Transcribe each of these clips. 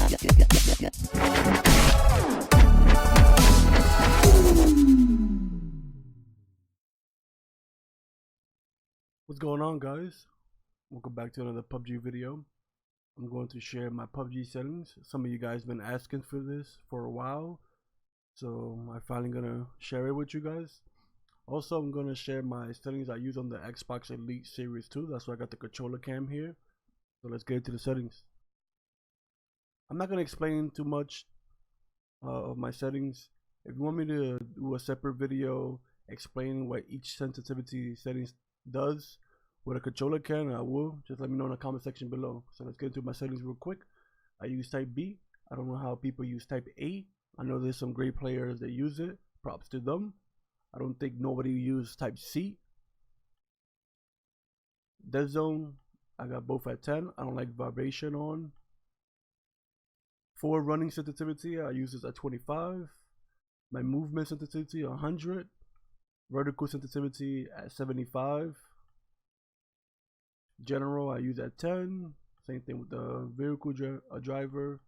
What's going on, guys? Welcome back to another PUBG video. I'm going to share my PUBG settings. Some of you guys been asking for this for a while, so I'm finally gonna share it with you guys. Also, I'm gonna share my settings I use on the Xbox Elite Series 2. That's why I got the controller cam here. So let's get into the settings. I'm not gonna explain too much of my settings. If you want me to do a separate video explaining what each sensitivity settings does with a controller can, I will. Just let me know in the comment section below. So let's get into my settings real quick. I use type B. I don't know how people use type A. I know there's some great players that use it. Props to them. I don't think nobody used type C. Dead zone, I got both at 10. I don't like vibration on. For running sensitivity, I use this at 25. My movement sensitivity 100. Vertical sensitivity at 75. General, I use at 10. Same thing with the vehicle driver.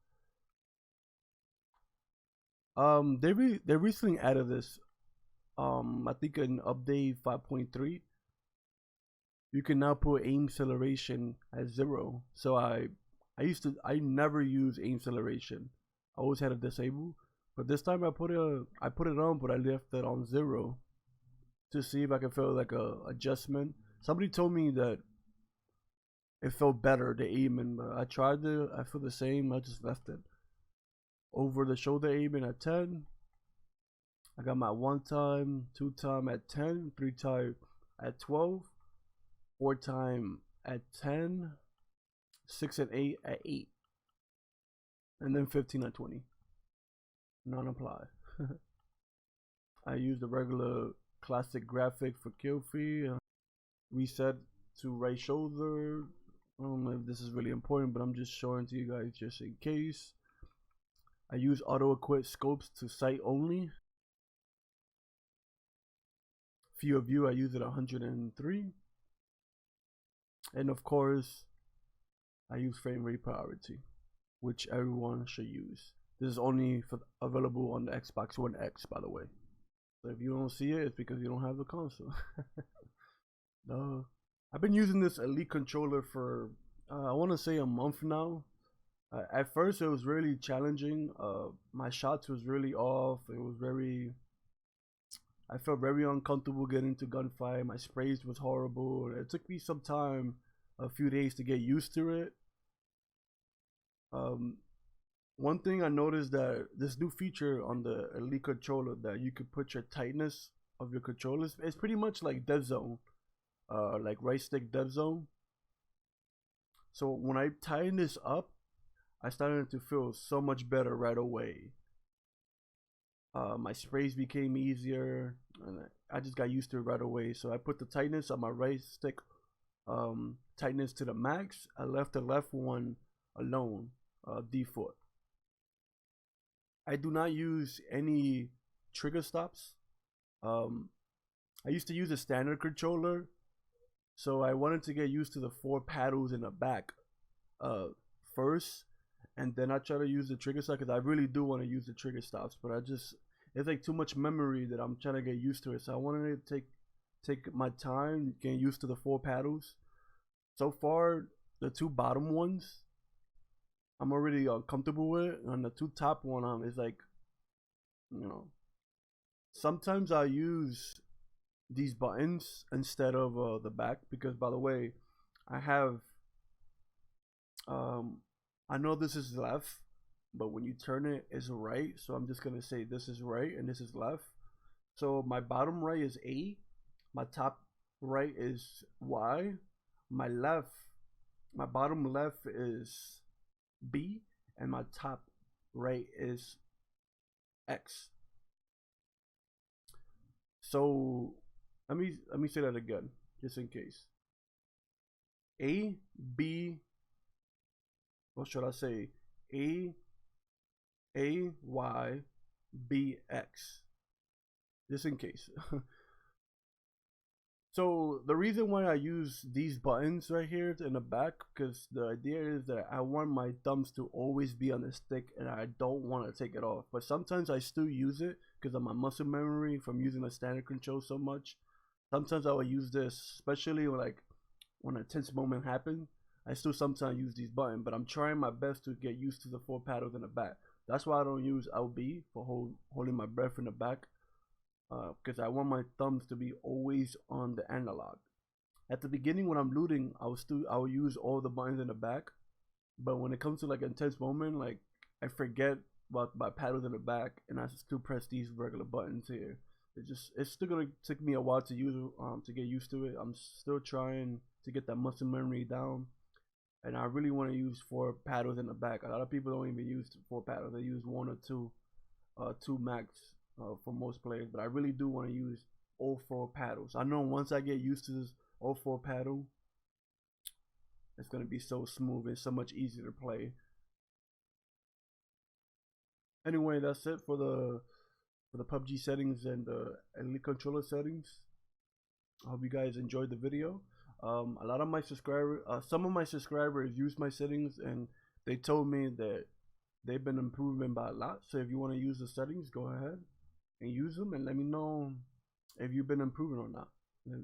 They recently added this. I think in update 5.3, you can now put aim acceleration at 0. So I never use aim acceleration. I always had it disabled. But this time I put it on, but I left it on 0 to see if I can feel like a adjustment. Somebody told me that it felt better, the aiming, but I tried it. I feel the same. I just left it. Over the shoulder aiming at 10. I got my 1 time, 2 time at 10, 3 time at 12, 4 time at 10, 6 and 8 at 8, and then 15 at 20. None apply. I use the regular classic graphic for kill free. Reset to right shoulder. I don't know if this is really important, but I'm just showing to you guys just in case. I use auto equip scopes to sight only. Field of view, I use it 103. And of course, I use frame rate priority, which everyone should use. This is only available on the Xbox One X, by the way. So if you don't see it, it's because you don't have the console. No. I've been using this Elite controller for, I want to say a month now. At first, it was really challenging. My shots was really off. I felt very uncomfortable getting to gunfight. My sprays was horrible. It took me some time, a few days to get used to it. One thing I noticed that this new feature on the Elite controller that you could put your tightness of your controllers. It's pretty much like Dead Zone, like right stick Dead Zone. So when I tighten this up, I started to feel so much better right away. My sprays became easier, and I just got used to it right away. So I put the tightness on my right stick, tightness to the max. I left the left one alone, default. I do not use any trigger stops. I used to use a standard controller, so I wanted to get used to the 4 paddles in the back first, and then I try to use the trigger stop, because I really do want to use the trigger stops, but it's like too much memory that I'm trying to get used to it. So I wanted to take my time getting used to the 4 paddles. So far, the 2 bottom ones I'm already comfortable with, and the 2 top one is like, you know, sometimes I use these buttons instead of the back, because, by the way, I have I know this is left, but when you turn it, it's right. So I'm just gonna say this is right and this is left. So my bottom right is A, my top right is Y, my bottom left is B, and my top right is X. So let me say that again, just in case. A, B, what should I say? A, Y, B, X. Just in case. So the reason why I use these buttons right here in the back, because the idea is that I want my thumbs to always be on the stick and I don't want to take it off. But sometimes I still use it because of my muscle memory from using the standard control so much. Sometimes I will use this, especially when a tense moment happens. I still sometimes use these buttons, but I'm trying my best to get used to the 4 paddles in the back. That's why I don't use LB for holding my breath in the back, because I want my thumbs to be always on the analog. At the beginning when I'm looting, I will use all the buttons in the back, but when it comes to like an intense moment, like I forget about my paddles in the back, and I still press these regular buttons here. It's still gonna take me a while to use to get used to it. I'm still trying to get that muscle memory down, and I really want to use 4 paddles in the back. A lot of people don't even use 4 paddles; they use 1 or 2, 2 max for most players. But I really do want to use all 4 paddles. I know once I get used to this all 4 paddle, it's gonna be so smooth and so much easier to play. Anyway, that's it for the PUBG settings and the Elite controller settings. I hope you guys enjoyed the video. A lot of my subscribers, some of my subscribers use my settings and they told me that they've been improving by a lot. So if you want to use the settings, go ahead and use them and let me know if you've been improving or not.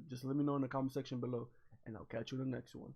Just let me know in the comment section below, and I'll catch you in the next one.